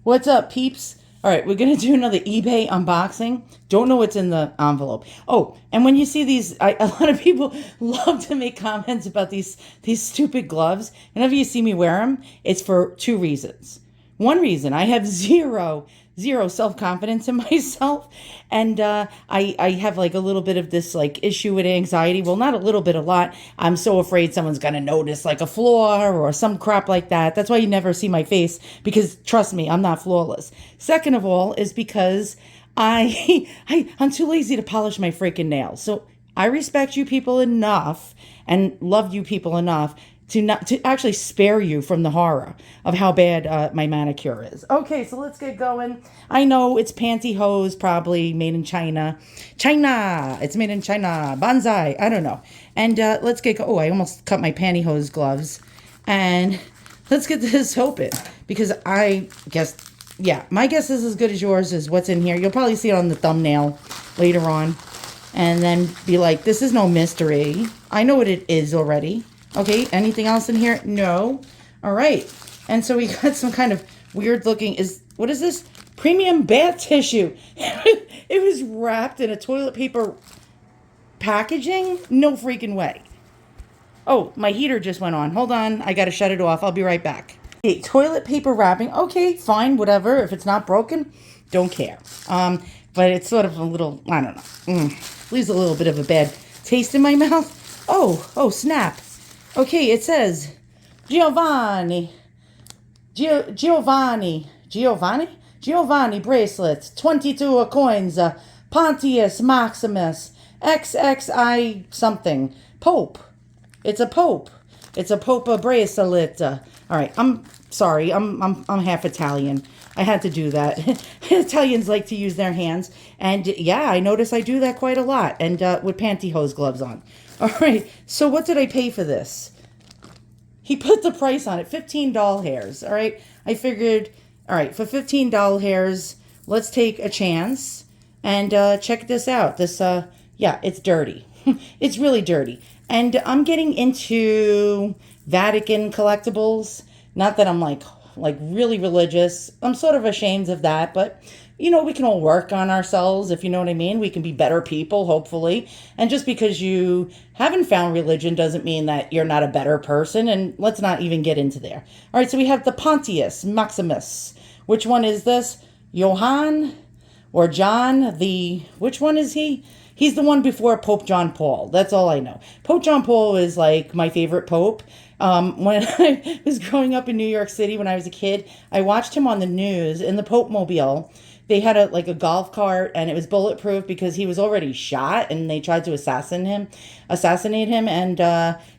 What's up, peeps? All right, we're going to do another eBay unboxing. Don't know what's in the envelope. Oh, and when you see these, a lot of people love to make comments about these stupid gloves. Whenever you see me wear them, it's for two reasons. One reason, I have zero self-confidence in myself, and I have like a little bit of this like issue with anxiety. Well, not a little bit, a lot. I'm so afraid someone's gonna notice like a flaw or some crap like that. That's why you never see my face, because trust me, I'm not flawless. Second of all is because I'm too lazy to polish my freaking nails. So I respect you people enough and love you people enough to actually spare you from the horror of how bad my manicure is. Okay, so let's get going. I know it's pantyhose, probably made in China. China! It's made in China. Banzai! I don't know. And let's get go. Oh, I almost cut my pantyhose gloves. And let's get this open, because I guess, yeah, my guess is as good as yours is what's in here. You'll probably see it on the thumbnail later on. And then be like, this is no mystery. I know what it is already. Okay, anything else in here? No. All right. And so we got some kind of weird looking, what is this? Premium bath tissue. It was wrapped in a toilet paper packaging? No freaking way. Oh, my heater just went on. Hold on. I got to shut it off. I'll be right back. Okay, toilet paper wrapping. Okay, fine, whatever. If it's not broken, don't care. But it's sort of a little, I don't know. Leaves a little bit of a bad taste in my mouth. Oh, snap. Okay, it says Giovanni bracelets, 22 coins, Pontius Maximus, XXI something, Pope. It's a Pope. It's a Pope bracelet. All right, I'm sorry. I'm half Italian. I had to do that. Italians like to use their hands, and yeah, I notice I do that quite a lot, and with pantyhose gloves on. All right, so what did I pay for this? He put the price on it, $15 hairs. All right, I figured, all right, for $15 hairs, let's take a chance and check this out. This, yeah, it's dirty. It's really dirty. And I'm getting into Vatican collectibles. Not that I'm like really religious. I'm sort of ashamed of that, but you know, we can all work on ourselves, if you know what I mean. We can be better people, hopefully. And just because you haven't found religion doesn't mean that you're not a better person. And let's not even get into there. All right, so we have the Pontius Maximus. Which one is this? Johann or John? Which one is he? He's the one before Pope John Paul. That's all I know. Pope John Paul is like my favorite pope. When I was growing up in New York City, when I was a kid, I watched him on the news in the Pope Mobile. They had a golf cart, and it was bulletproof because he was already shot, and they tried to assassinate him. And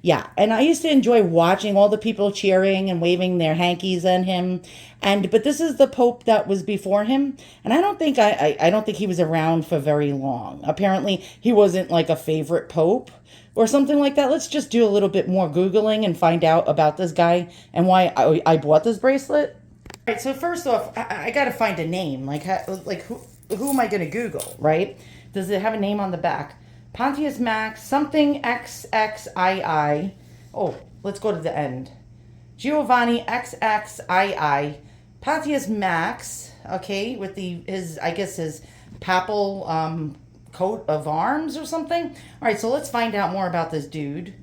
yeah, and I used to enjoy watching all the people cheering and waving their hankies at him. But this is the Pope that was before him, and I don't think he was around for very long. Apparently, he wasn't like a favorite Pope or something like that. Let's just do a little bit more Googling and find out about this guy and why I bought this bracelet. All right, so first off, I got to find a name. Who am I going to Google, right? Does it have a name on the back? Pontius Max, something XXII. Oh, let's go to the end. Giovanni XXII. Pontius Max, okay, with his papal coat of arms or something. All right, so let's find out more about this dude.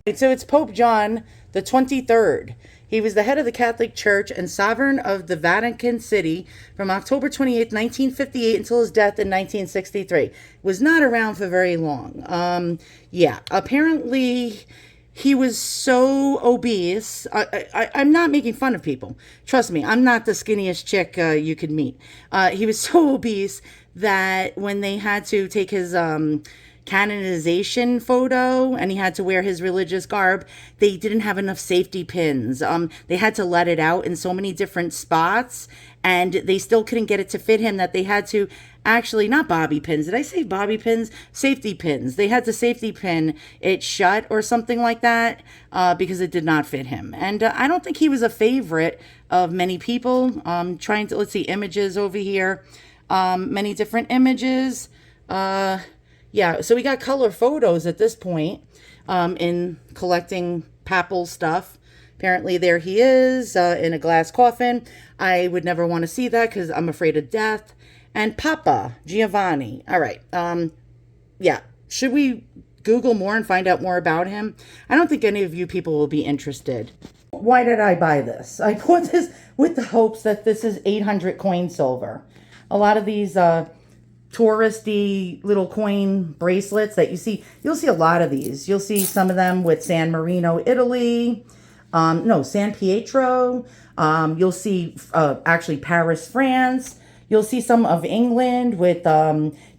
Right, so it's Pope John the 23rd. He was the head of the Catholic Church and sovereign of the Vatican City from October 28, 1958 until his death in 1963. Was not around for very long. Yeah, apparently he was so obese. I'm not making fun of people. Trust me, I'm not the skinniest chick you could meet. He was so obese that when they had to take his canonization photo and he had to wear his religious garb, they didn't have enough safety pins. They had to let it out in so many different spots, and they still couldn't get it to fit him, that they had to actually, not bobby pins. Did I say bobby pins? Safety pins. They had to safety pin it shut or something like that because it did not fit him. And I don't think he was a favorite of many people. Let's see, images over here. Many different images. Yeah, so we got color photos at this point in collecting papal stuff. Apparently there he is in a glass coffin. I would never want to see that because I'm afraid of death. And Papa Giovanni. All right. Yeah. Should we Google more and find out more about him? I don't think any of you people will be interested. Why did I buy this? I bought this with the hopes that this is 800 coin silver. A lot of these touristy little coin bracelets that you see, you'll see a lot of these. You'll see some of them with San Marino, Italy. No, San Pietro. You'll see actually Paris, France. You'll see some of England with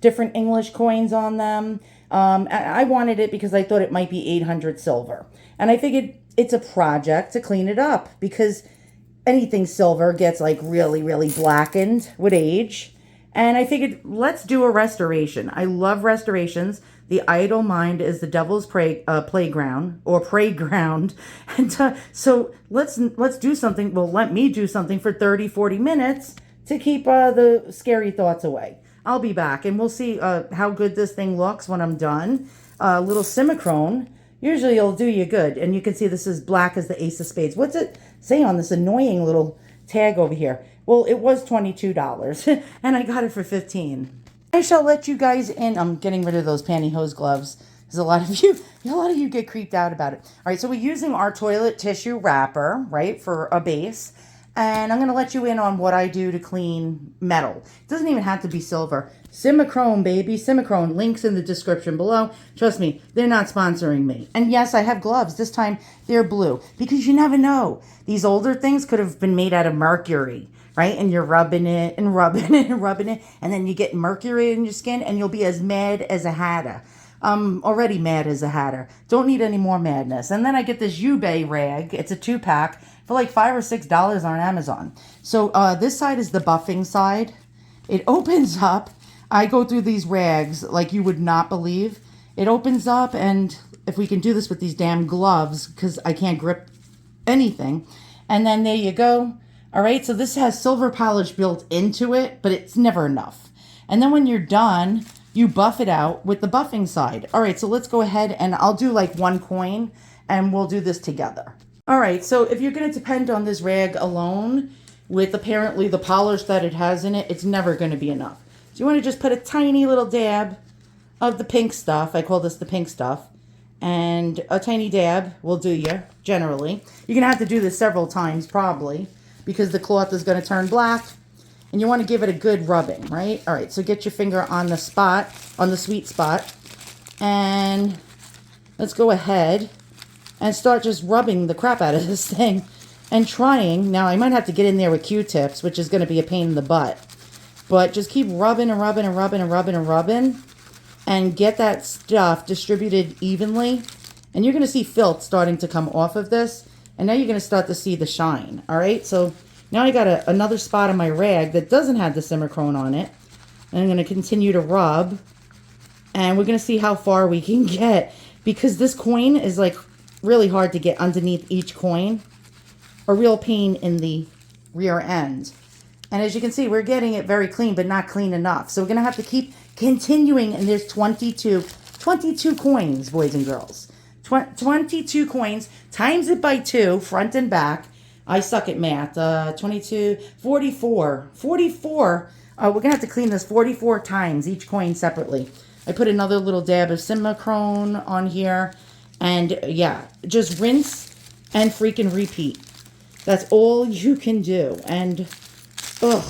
different English coins on them. I wanted it because I thought it might be 800 silver. And I figured it's a project to clean it up because anything silver gets like really, really blackened with age. And I figured let's do a restoration. I love restorations. The idle mind is the devil's playground or playground. And so let's do something. Well, let me do something for 30, 40 minutes to keep the scary thoughts away. I'll be back and we'll see how good this thing looks when I'm done. Little Simichrome. Usually it'll do you good. And you can see this is black as the ace of spades. What's it say on this annoying little tag over here? Well, it was $22 and I got it for $15. I shall let you guys in. I'm getting rid of those pantyhose gloves because a lot of you get creeped out about it. All right, so we're using our toilet tissue wrapper, right, for a base. And I'm going to let you in on what I do to clean metal. It doesn't even have to be silver. Simichrome, baby. Simichrome. Links in the description below. Trust me, they're not sponsoring me. And yes, I have gloves. This time, they're blue. Because you never know. These older things could have been made out of mercury, right? And you're rubbing it and rubbing it and rubbing it. And then you get mercury in your skin and you'll be as mad as a hatter. I'm already mad as a hatter. Don't need any more madness. And then I get this Ube rag. It's a 2-pack. For like $5 or $6 on Amazon. So this side is the buffing side. It opens up. I go through these rags like you would not believe. It opens up, and if we can do this with these damn gloves, because I can't grip anything. And then there you go. All right, so this has silver polish built into it, but it's never enough. And then when you're done, you buff it out with the buffing side. All right, so let's go ahead and I'll do like one coin, and we'll do this together. All right, so if you're going to depend on this rag alone, with apparently the polish that it has in it, it's never going to be enough. So you want to just put a tiny little dab of the pink stuff. I call this the pink stuff. And a tiny dab will do you, generally. You're going to have to do this several times, probably, because the cloth is going to turn black. And you want to give it a good rubbing, right? All right, so get your finger on the spot, on the sweet spot. And let's go ahead and start just rubbing the crap out of this thing and trying. Now, I might have to get in there with Q-tips, which is going to be a pain in the butt. But just keep rubbing and rubbing and rubbing and rubbing and rubbing and get that stuff distributed evenly. And you're going to see filth starting to come off of this. And now you're going to start to see the shine. All right, so now I got another spot on my rag that doesn't have the Simichrome on it. And I'm going to continue to rub. And we're going to see how far we can get. Because this coin is like really hard to get underneath each coin. A real pain in the rear end. And as you can see, we're getting it very clean, but not clean enough. So we're going to have to keep continuing. And there's 22 coins, boys and girls. 22 coins. Times it by 2, front and back. I suck at math. 22, 44. 44. We're going to have to clean this 44 times, each coin separately. I put another little dab of Simichrome on here. And yeah, just rinse and freaking repeat. That's all you can do. And, ugh,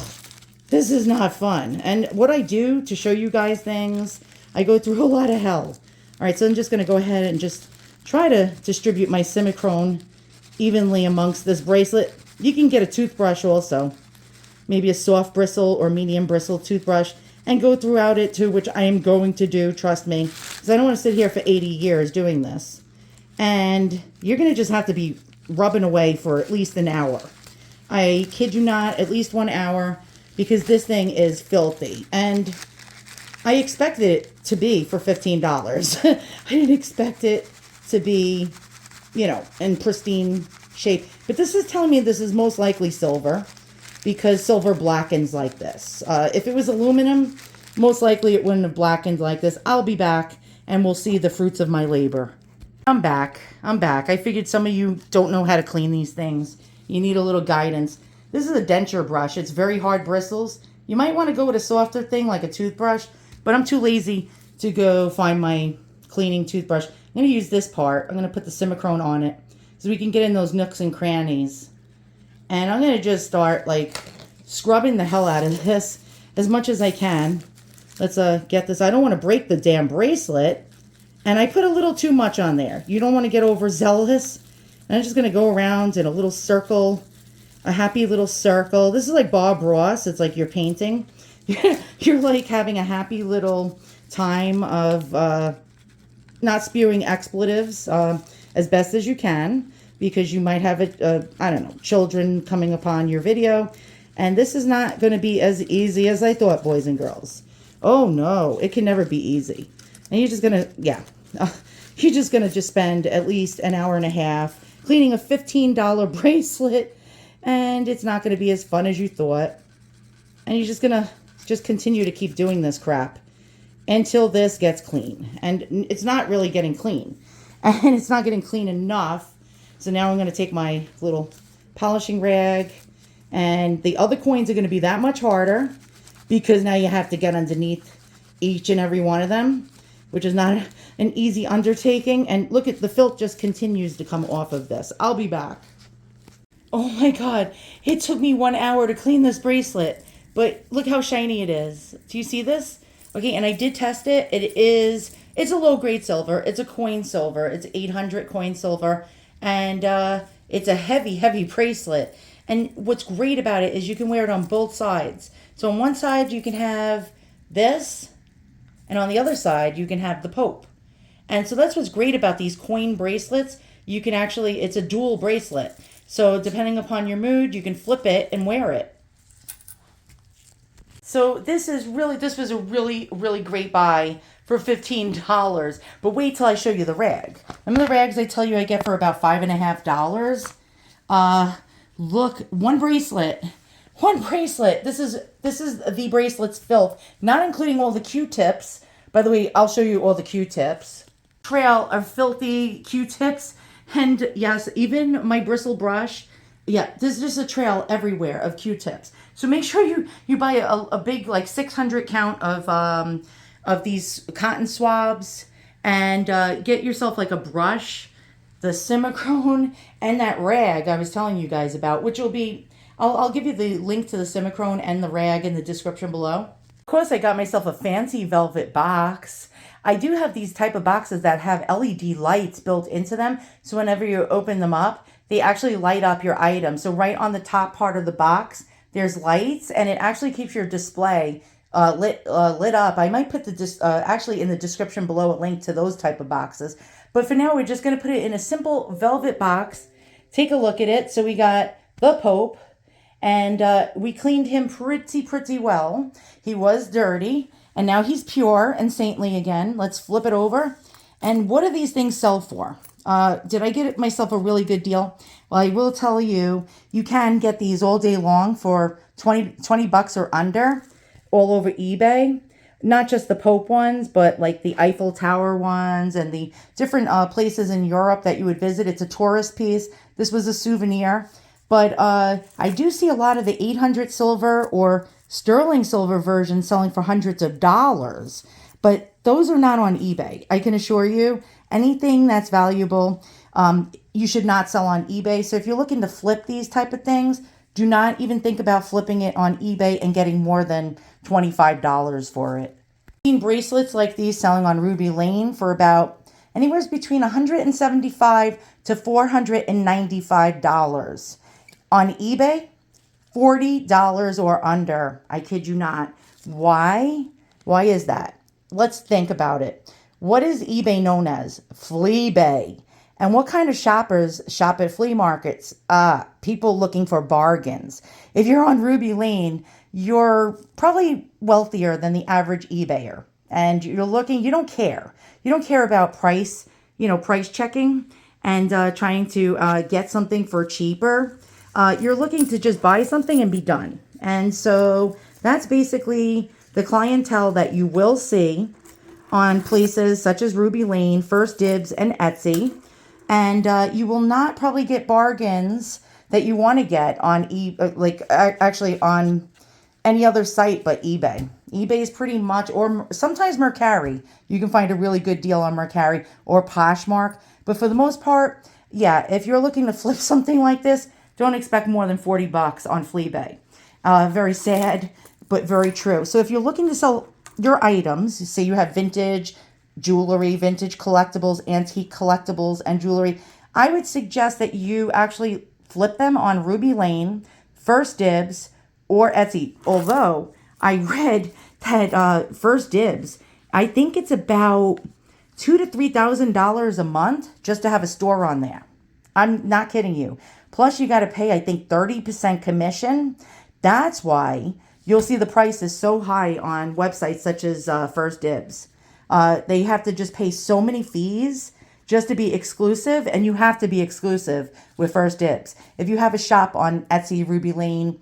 this is not fun. And what I do to show you guys things, I go through a lot of hell. All right, so I'm just going to go ahead and just try to distribute my Simichrome evenly amongst this bracelet. You can get a toothbrush also. Maybe a soft bristle or medium bristle toothbrush. And go throughout it too, which I am going to do, trust me. Because I don't want to sit here for 80 years doing this. And you're going to just have to be rubbing away for at least an hour. I kid you not, at least 1 hour, because this thing is filthy. And I expected it to be for $15. I didn't expect it to be, you know, in pristine shape. But this is telling me this is most likely silver, because silver blackens like this. If it was aluminum, most likely it wouldn't have blackened like this. I'll be back, and we'll see the fruits of my labor. I'm back. I'm back. I figured some of you don't know how to clean these things. You need a little guidance. This is a denture brush. It's very hard bristles. You might want to go with a softer thing like a toothbrush, but I'm too lazy to go find my cleaning toothbrush. I'm going to use this part. I'm going to put the Simichrome on it so we can get in those nooks and crannies. And I'm going to just start like scrubbing the hell out of this as much as I can. Let's get this. I don't want to break the damn bracelet. And I put a little too much on there. You don't want to get overzealous. And I'm just going to go around in a little circle, a happy little circle. This is like Bob Ross. It's like you're painting. You're like having a happy little time of not spewing expletives as best as you can, because you might have, I don't know, children coming upon your video. And this is not going to be as easy as I thought, boys and girls. Oh, no. It can never be easy. And you're just going to, yeah, you're just going to just spend at least an hour and a half cleaning a $15 bracelet, and it's not going to be as fun as you thought. And you're just going to just continue to keep doing this crap until this gets clean. And it's not really getting clean. And it's not getting clean enough. So now I'm going to take my little polishing rag, and the other coins are going to be that much harder because now you have to get underneath each and every one of them, which is not an easy undertaking. And look at the filth just continues to come off of this. I'll be back. Oh my God. It took me 1 hour to clean this bracelet, but look how shiny it is. Do you see this? Okay, and I did test it. It's a low grade silver. It's a coin silver. It's 800 coin silver. And it's a heavy, heavy bracelet. And what's great about it is you can wear it on both sides. So on one side you can have this, and on the other side, you can have the Pope. And so that's what's great about these coin bracelets. You can actually, it's a dual bracelet. So depending upon your mood, you can flip it and wear it. So this was a really, really great buy for $15. But wait till I show you the rag. Remember the rags I tell you I get for about $5.50? Look, one bracelet. This is the bracelet's filth, not including all the Q-tips. By the way, I'll show you all the Q-tips. Trail of filthy Q-tips. And yes, even my bristle brush. Yeah, there's just a trail everywhere of Q-tips. So make sure you buy a big like 600 count of these cotton swabs, and get yourself like a brush, the Simichrome, and that rag I was telling you guys about, which will be, I'll give you the link to the Simichrome and the rag in the description below. Of course, I got myself a fancy velvet box. I do have these type of boxes that have LED lights built into them. So whenever you open them up, they actually light up your item. So right on the top part of the box, there's lights, and it actually keeps your display lit up. I might put actually in the description below a link to those type of boxes. But for now, we're just going to put it in a simple velvet box. Take a look at it. So we got the Pope, and we cleaned him pretty well. He was dirty, and now he's pure and saintly again. Let's flip it over. And what do these things sell for? Did I get myself a really good deal? Well, I will tell you, you can get these all day long for 20 bucks or under all over eBay. Not just the Pope ones, but like the Eiffel Tower ones and the different places in Europe that you would visit. It's a tourist piece. This was a souvenir. But I do see a lot of the 800 silver or sterling silver versions selling for hundreds of dollars. But those are not on eBay. I can assure you, anything that's valuable, you should not sell on eBay. So if you're looking to flip these type of things, do not even think about flipping it on eBay and getting more than $25 for it. I've seen bracelets like these selling on Ruby Lane for about anywhere between $175 to $495. On eBay, $40 or under. I kid you not. Why? Why is that? Let's think about it. What is eBay known as? Fleabay. And what kind of shoppers shop at flea markets? People looking for bargains. If you're on Ruby Lane, you're probably wealthier than the average eBayer. And you're looking, you don't care. You don't care about price, price checking and trying to get something for cheaper. You're looking to just buy something and be done. And so that's basically the clientele that you will see on places such as Ruby Lane, First Dibs, and Etsy. And you will not probably get bargains that you want to get on actually on any other site but eBay. eBay is pretty much, or sometimes Mercari. You can find a really good deal on Mercari or Poshmark. But for the most part, yeah, if you're looking to flip something like this, don't expect more than 40 bucks on Fleabay. Very sad, but very true. So if you're looking to sell your items, say you have vintage jewelry, vintage collectibles, antique collectibles, and jewelry, I would suggest that you actually flip them on Ruby Lane, First Dibs, or Etsy. Although I read that First Dibs, I think it's about $2,000 to $3,000 a month just to have a store on there. I'm not kidding you. Plus you got to pay, I think, 30% commission. That's why you'll see the price is so high on websites such as First Dibs. They have to just pay so many fees just to be exclusive, and you have to be exclusive with First Dibs. If you have a shop on Etsy, Ruby Lane,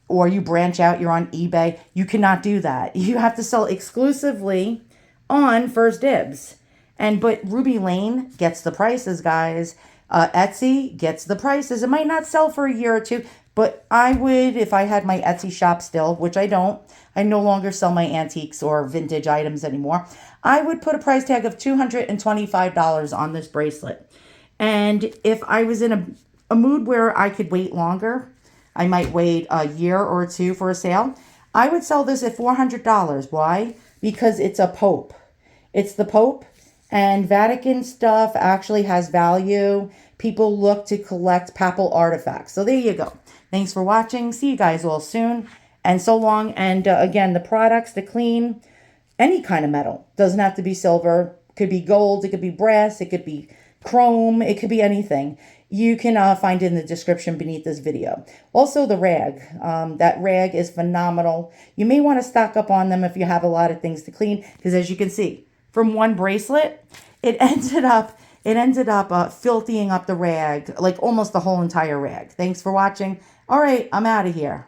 or you branch out, you're on eBay, you cannot do that. You have to sell exclusively on First Dibs. But Ruby Lane gets the prices, guys. Etsy gets the prices. It might not sell for a year or two, but I would, if I had my Etsy shop still, which I don't, I no longer sell my antiques or vintage items anymore, I would put a price tag of $225 on this bracelet. And if I was in a mood where I could wait longer, I might wait a year or two for a sale, I would sell this at $400. Why? Because it's a Pope. It's the Pope, and Vatican stuff actually has value. People look to collect papal artifacts. So there you go. Thanks for watching. See you guys all soon. And so long. And again, the products to clean any kind of metal. Doesn't have to be silver. Could be gold. It could be brass. It could be chrome. It could be anything. You can find it in the description beneath this video. Also the rag. That rag is phenomenal. You may want to stock up on them if you have a lot of things to clean. Because as you can see, from one bracelet, it ended up filthying up the rag, like almost the whole entire rag. Thanks for watching. All right, I'm out of here.